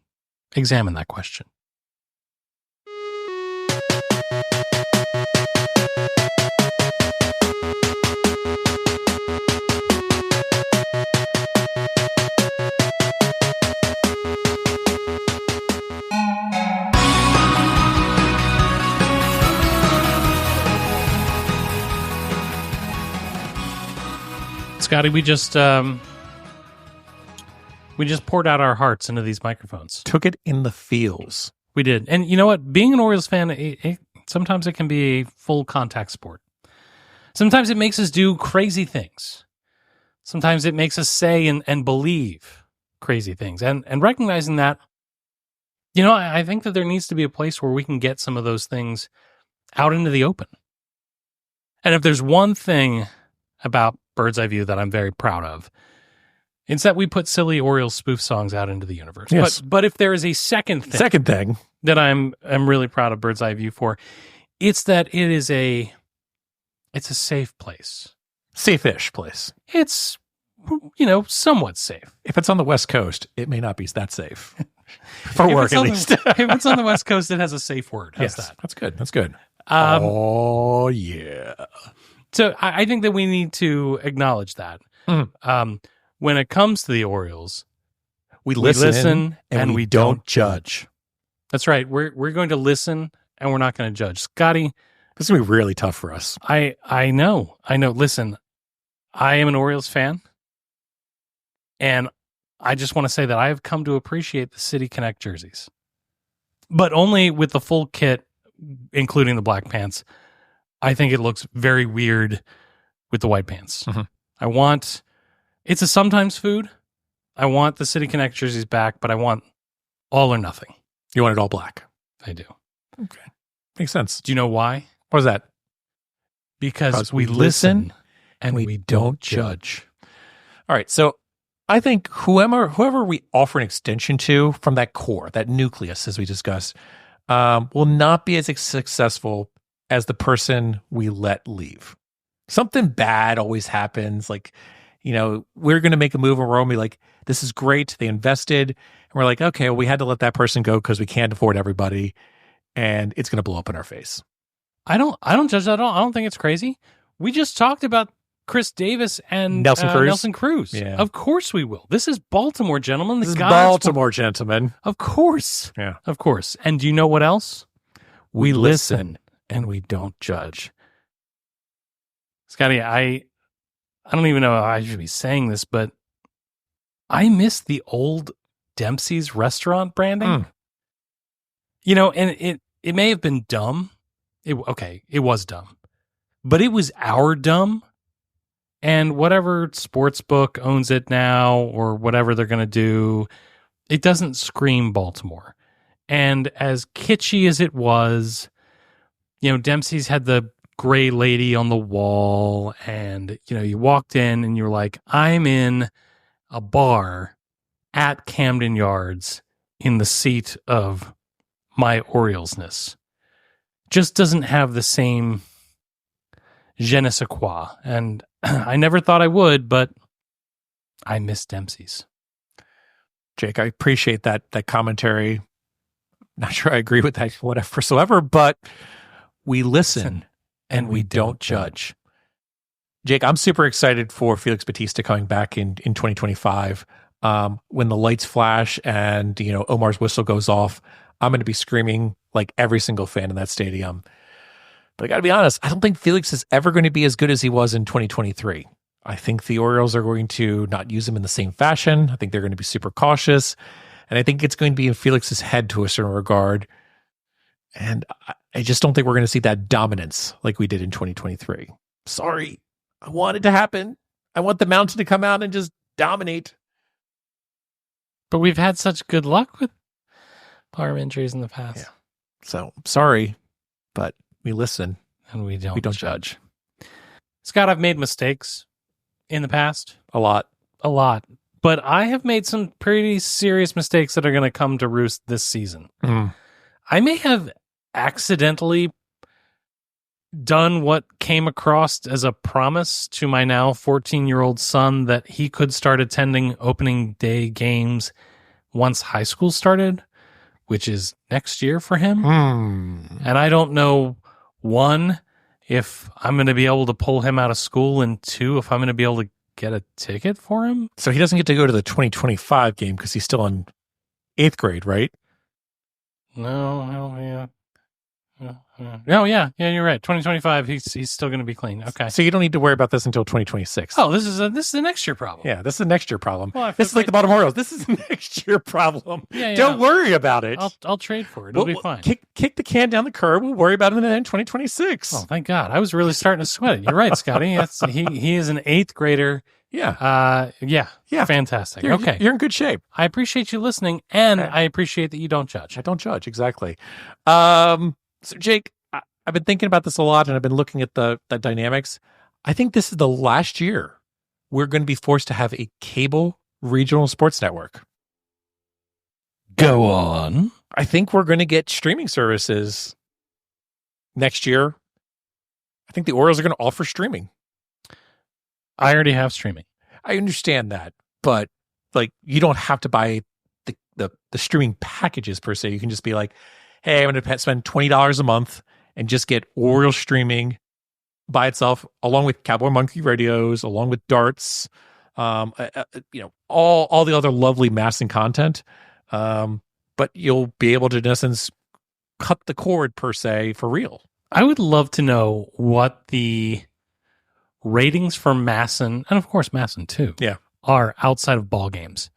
examine that question. Scotty, we just poured out our hearts into these microphones. Took it in the feels. We did. And you know what? Being an Orioles fan, sometimes it can be a full contact sport. Sometimes it makes us do crazy things. Sometimes it makes us say and believe crazy things. And recognizing that, I think that there needs to be a place where we can get some of those things out into the open. And if there's one thing about Bird's Eye View that I'm very proud of, it's that we put silly Orioles spoof songs out into the universe. Yes. But if there is a second thing that I'm really proud of Bird's Eye View for, it's that it's a safe place. Safe-ish place. It's somewhat safe. If it's on the West Coast, it may not be that safe. For work, at least. If it's on the West Coast, it has a safe word. How's that? That's good. That's good. Oh, yeah. So I think that we need to acknowledge that. When it comes to the Orioles, we listen and we don't judge. That's right. We're going to listen and we're not going to judge. Scotty, this is going to be really tough for us. I know. Listen, I am an Orioles fan, and I just want to say that I have come to appreciate the City Connect jerseys, but only with the full kit, including the black pants. I think it looks very weird with the white pants. It's a sometimes food. I want the City Connect jerseys back, but I want all or nothing. You want it all black? I do. Okay. Makes sense. Do you know why? What is that? Because we listen and we don't judge. All right. So I think whoever we offer an extension to from that core, that nucleus, as we discussed, will not be as successful as the person we let leave. Something bad always happens. Like, we're going to make a move and we're going to be like, this is great. They invested. And we're like, okay, well, we had to let that person go because we can't afford everybody. And it's going to blow up in our face. I don't judge that at all. I don't think it's crazy. We just talked about Chris Davis and Nelson Cruz. Yeah. Of course we will. This is Baltimore, gentlemen. This is Baltimore, gentlemen. Of course. Yeah. Of course. And do you know what else? We listen and we don't judge. Scotty, I don't even know how I should be saying this, but I miss the old Dempsey's restaurant branding. And it may have been dumb. It was dumb. But it was our dumb. And whatever sports book owns it now or whatever they're going to do, it doesn't scream Baltimore. And as kitschy as it was, Dempsey's had the gray lady on the wall, and you walked in and you're like, I'm in a bar at Camden Yards in the seat of my Oriolesness. Just doesn't have the same je ne sais quoi. And I never thought I would, but I miss Dempsey's. Jake, I appreciate that commentary. Not sure I agree with that whatsoever, but we listen and we don't judge. Jake, I'm super excited for Felix Bautista coming back in 2025. When the lights flash and, Omar's whistle goes off, I'm going to be screaming like every single fan in that stadium. But I got to be honest, I don't think Felix is ever going to be as good as he was in 2023. I think the Orioles are going to not use him in the same fashion. I think they're going to be super cautious. And I think it's going to be in Felix's head to a certain regard. And I just don't think we're going to see that dominance like we did in 2023. Sorry. I want it to happen. I want the mountain to come out and just dominate. But we've had such good luck with arm injuries in the past. Yeah. So, sorry, but we listen. And we don't judge. Scott, I've made mistakes in the past. A lot. But I have made some pretty serious mistakes that are going to come to roost this season. I may have accidentally done what came across as a promise to my now 14-year-old son that he could start attending opening day games once high school started, which is next year for him. And I don't know, one, if I'm going to be able to pull him out of school, and two, if I'm going to be able to get a ticket for him. So he doesn't get to go to the 2025 game because he's still in 8th grade, right? No, yeah, you're right. 2025, he's still going to be clean. Okay. So you don't need to worry about this until 2026. Oh, this is a next year problem. Yeah, this is a next year problem. Well, this is like the Baltimore Orioles. This is a next year problem. Yeah. Don't worry about it. I'll trade for it. It'll be fine. Kick the can down the curb. We'll worry about it in 2026. Oh, thank God. I was really starting to sweat it. You're right, Scotty. He is an 8th grader. Yeah. Yeah. Fantastic. Okay. You're in good shape. I appreciate you listening, and I appreciate that you don't judge. I don't judge. Exactly. So Jake, I've been thinking about this a lot, and I've been looking at the dynamics. I think this is the last year we're going to be forced to have a cable regional sports network. Go on. I think we're going to get streaming services next year. I think the Orioles are going to offer streaming. I already have streaming. I understand that, but like you don't have to buy the streaming packages per se. You can just be like, hey, I'm going to spend $20 a month and just get Orioles streaming by itself, along with Cowboy Monkey radios, along with darts, all the other lovely massing content. But you'll be able to, in essence, cut the cord per se for real. I would love to know what the ratings for Masson, and of course Masson too, are outside of ball games.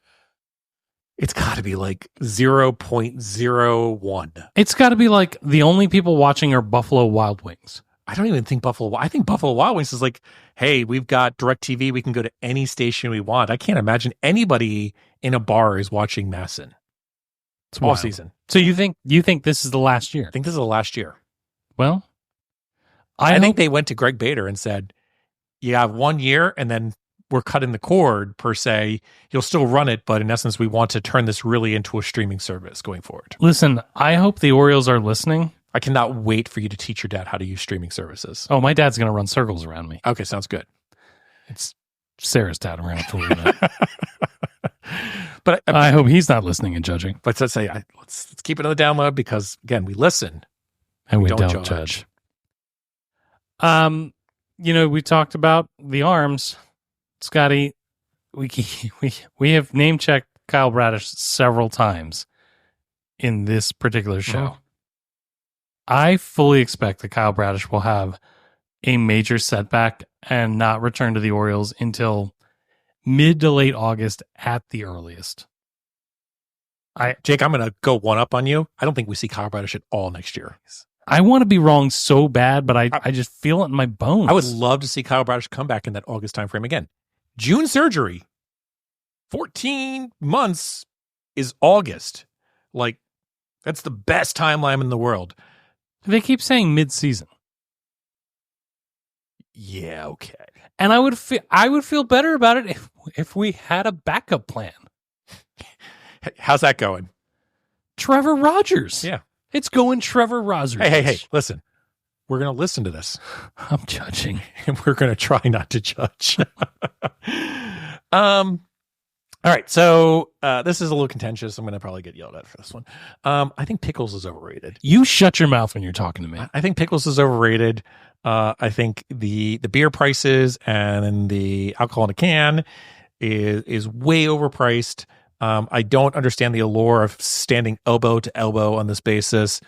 It's got to be like 0.01. It's got to be like the only people watching are Buffalo Wild Wings. I don't even think I think Buffalo Wild Wings is like, hey, we've got DirecTV. We can go to any station we want. I can't imagine anybody in a bar is watching Masson. It's off season. So you think this is the last year? I think this is the last year. Well, I think they went to Greg Bader and said, you have 1 year and then we're cutting the cord per se. You'll still run it, but in essence, we want to turn this really into a streaming service going forward. Listen, I hope the Orioles are listening. I cannot wait for you to teach your dad how to use streaming services. Oh, my dad's going to run circles around me. Okay, sounds good. It's Sarah's dad around for a little bit. But I hope he's not listening and judging. But let's say let's keep it on the download because again, we listen and we don't judge. We talked about the arms, Scotty. We have name checked Kyle Bradish several times in this particular show. I fully expect that Kyle Bradish will have a major setback and not return to the Orioles until mid to late August at the earliest. Jake, I'm going to go one up on you. I don't think we see Kyle Bradish at all next year. I want to be wrong so bad, but I just feel it in my bones. I would love to see Kyle Bradish come back in that August timeframe again. June surgery, 14 months is August. Like, that's the best timeline in the world. They keep saying mid-season. Yeah, okay. And I would feel better about it if we had a backup plan. How's that going? Trevor Rogers. Yeah. It's going Trevor Rogers. Hey, listen. We're going to listen to this. I'm judging. And we're going to try not to judge. All right, so this is a little contentious. I'm going to probably get yelled at for this one. I think Pickles is overrated. You shut your mouth when you're talking to me. I think Pickles is overrated. I think the beer prices and the alcohol in a can is way overpriced. I don't understand the allure of standing elbow to elbow on this basis.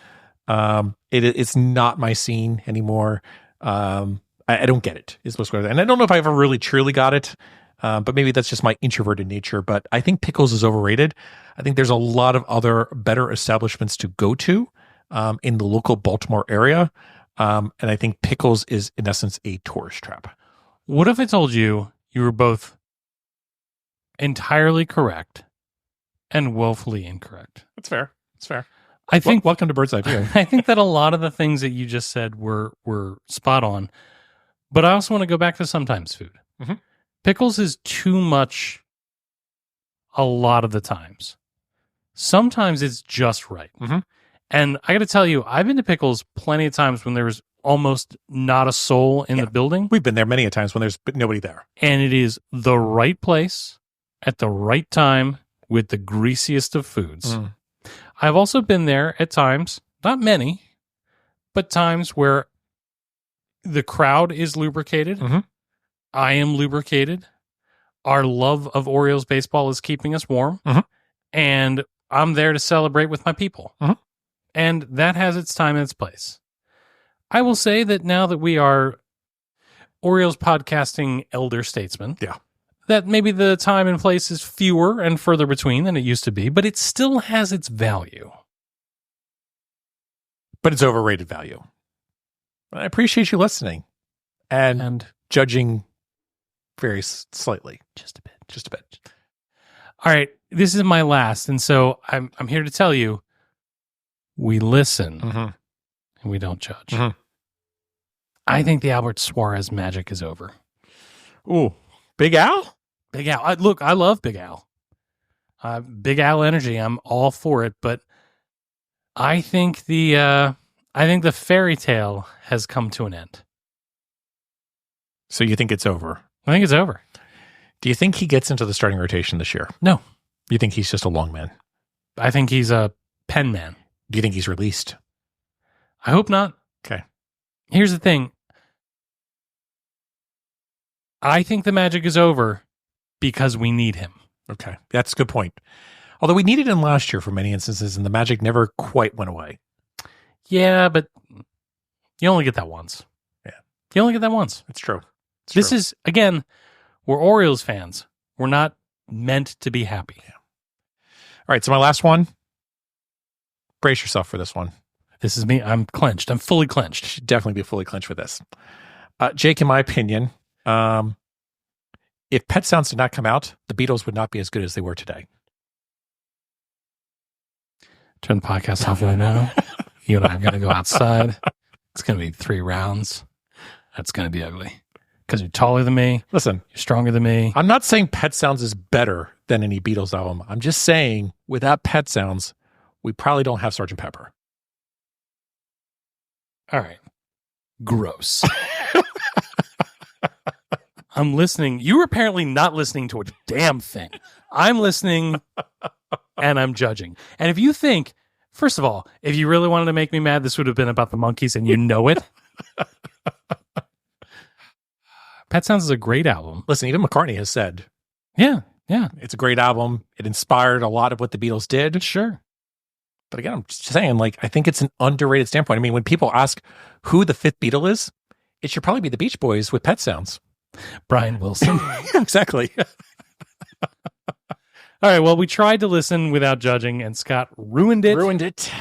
It's not my scene anymore. I don't get it. And I don't know if I ever really truly got it. But maybe that's just my introverted nature. But I think Pickles is overrated. I think there's a lot of other better establishments to go to in the local Baltimore area. And I think Pickles is, in essence, a tourist trap. What if I told you were both entirely correct and woefully incorrect? That's fair. That's fair. I think welcome to Bird's Eye View. I think that a lot of the things that you just said were spot on. But I also want to go back to sometimes food. Mm-hmm. Pickles is too much a lot of the times. Sometimes it's just right. Mm-hmm. And I got to tell you, I've been to Pickles plenty of times when there was almost not a soul in the building. We've been there many a times when there's nobody there. And it is the right place at the right time with the greasiest of foods. Mm. I've also been there at times, not many, but times where the crowd is lubricated. Mm-hmm. I am lubricated. Our love of Orioles baseball is keeping us warm. Mm-hmm. And I'm there to celebrate with my people. Mm-hmm. And that has its time and its place. I will say that now that we are Orioles podcasting elder statesmen, that maybe the time and place is fewer and further between than it used to be, but it still has its value. But it's overrated value. I appreciate you listening and judging very slightly. Just a bit. All right. This is my last. And so I'm here to tell you, we listen and we don't judge. Mm-hmm. I think the Albert Suarez magic is over. Ooh, Big Al? Big Al. Look, I love Big Al. Big Al energy. I'm all for it. But I think the fairy tale has come to an end. So you think it's over? I think it's over. Do you think he gets into the starting rotation this year? No. You think he's just a long man? I think he's a pen man. Do you think he's released? I hope not. Okay. Here's the thing. I think the magic is over because we need him. Okay. That's a good point. Although we needed him last year for many instances, and the magic never quite went away. Yeah, but you only get that once. Yeah. You only get that once. It's true. This is, again, we're Orioles fans. We're not meant to be happy. Yeah. All right, so my last one. Brace yourself for this one. This is me. I'm clenched. I'm fully clenched. You should definitely be fully clenched for this. Jake, in my opinion, if Pet Sounds did not come out, the Beatles would not be as good as they were today. Turn the podcast off right now. You and I are going to go outside. It's going to be 3 rounds. That's going to be ugly. Because you're taller than me. Listen. You're stronger than me. I'm not saying Pet Sounds is better than any Beatles album. I'm just saying, without Pet Sounds, we probably don't have Sgt. Pepper. All right. Gross. I'm listening. You're apparently not listening to a damn thing. I'm listening and I'm judging. And if you think, first of all, if you really wanted to make me mad, this would have been about the Monkees and you know it. Pet Sounds is a great album. Listen, even McCartney has said, yeah, it's a great album. It inspired a lot of what the Beatles did. Sure. But again, I'm just saying, like, I think it's an underrated standpoint. I mean, when people ask who the 5th Beatle is, it should probably be the Beach Boys with Pet Sounds. Brian Wilson. Yeah, exactly. All right, well, we tried to listen without judging, and Scott ruined it.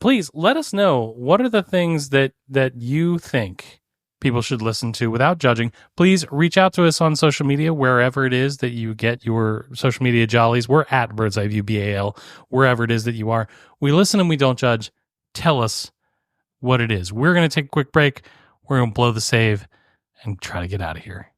Please, let us know, what are the things that you think people should listen to without judging? Please reach out to us on social media, wherever it is that you get your social media jollies. We're at Bird's Eye View BAL, wherever it is that you are. We listen and we don't judge. Tell us what it is. We're going to take a quick break. We're going to blow the save and try to get out of here.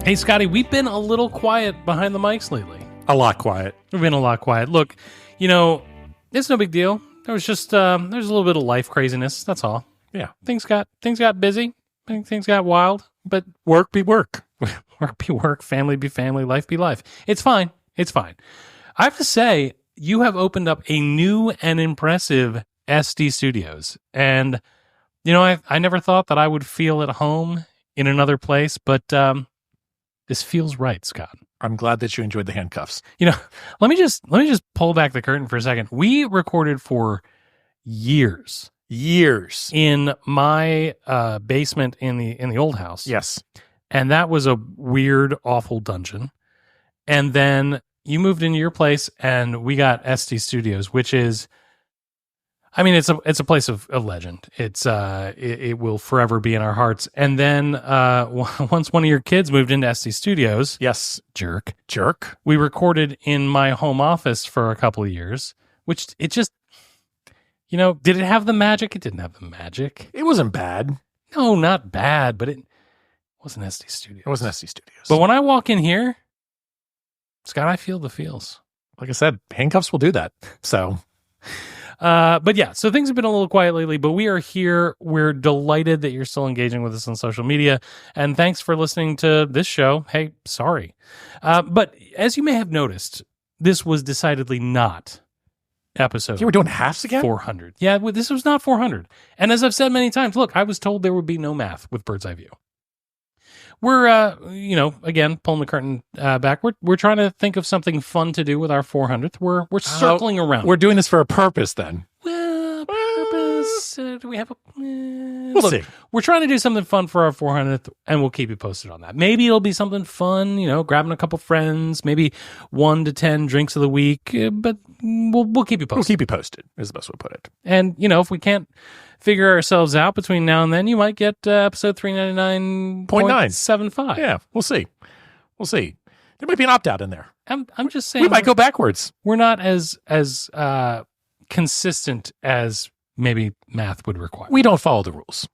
Hey, Scotty, we've been a little quiet behind the mics lately. A lot quiet. We've been a lot quiet. Look, it's no big deal. There was just there's a little bit of life craziness. That's all. Yeah, things got busy. Things got wild. But work be work, work be work, family be family, life be life. It's fine. It's fine. I have to say, you have opened up a new and impressive SD Studios, and I never thought that I would feel at home in another place, but this feels right, Scott. I'm glad that you enjoyed the handcuffs. Let me just pull back the curtain for a second. We recorded for years in my basement in the old house. Yes, and that was a weird, awful dungeon. And then you moved into your place, and we got SD Studios, which is, I mean, it's a place of legend. It will forever be in our hearts. And then once one of your kids moved into SD Studios, yes, jerk, we recorded in my home office for a couple of years. Which it just, did it have the magic? It didn't have the magic. It wasn't bad. No, not bad, but it wasn't SD Studios. It wasn't SD Studios. But when I walk in here, Scott, I feel the feels. Like I said, handcuffs will do that. So. But yeah, so things have been a little quiet lately, but we are here. We're delighted that you're still engaging with us on social media. And thanks for listening to this show. Hey, sorry. But as you may have noticed, this was decidedly not episode. You were doing halves again? 400. Yeah, this was not 400. And as I've said many times, look, I was told there would be no math with Bird's Eye View. We're, again, pulling the curtain back. We're trying to think of something fun to do with our 400th. We're circling around. We're doing this for a purpose, then. Well, purpose. Do we have a? We'll see. We're trying to do something fun for our 400th, and we'll keep you posted on that. Maybe it'll be something fun, grabbing a couple friends, maybe 1 to 10 drinks of the week. But we'll keep you posted. We'll keep you posted is the best way to put it. And if we can't figure ourselves out between now and then, you might get episode 399.75. Yeah, we'll see. There might be an opt-out in there. I'm just saying we might go backwards. We're not as consistent as maybe math would require. We don't follow the rules.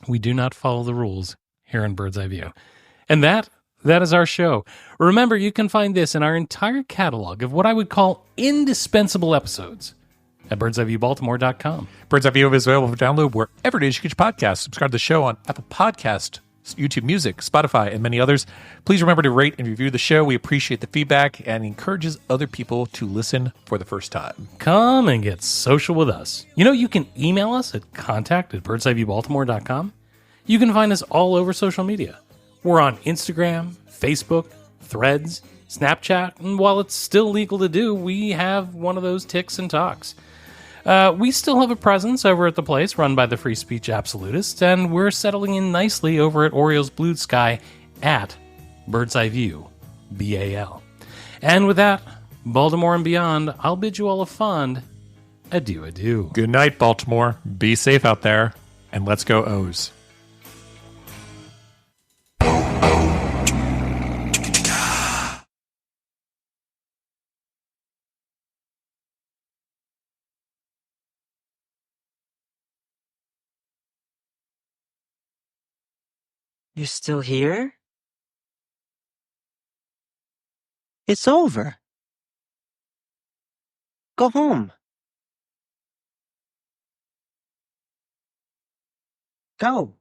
We do not follow the rules here in Bird's Eye View. And that is our show. Remember, you can find this in our entire catalog of what I would call indispensable episodes at birdseyeviewbaltimore.com. Bird's Eye View is available for download wherever it is you get your podcasts. Subscribe to the show on Apple Podcast, YouTube Music, Spotify, and many others. Please remember to rate and review the show. We appreciate the feedback and encourages other people to listen for the first time. Come and get social with us. You can email us at contact@birdseyeviewbaltimore.com. You can find us all over social media. We're on Instagram, Facebook, Threads, Snapchat, and while it's still legal to do, we have one of those ticks and talks. We still have a presence over at the place run by the free speech absolutists, and we're settling in nicely over at Orioles Blue Sky at Bird's Eye View, BAL. And with that, Baltimore and beyond, I'll bid you all a fond adieu. Good night, Baltimore. Be safe out there, and let's go O's. You're still here? It's over. Go home. Go.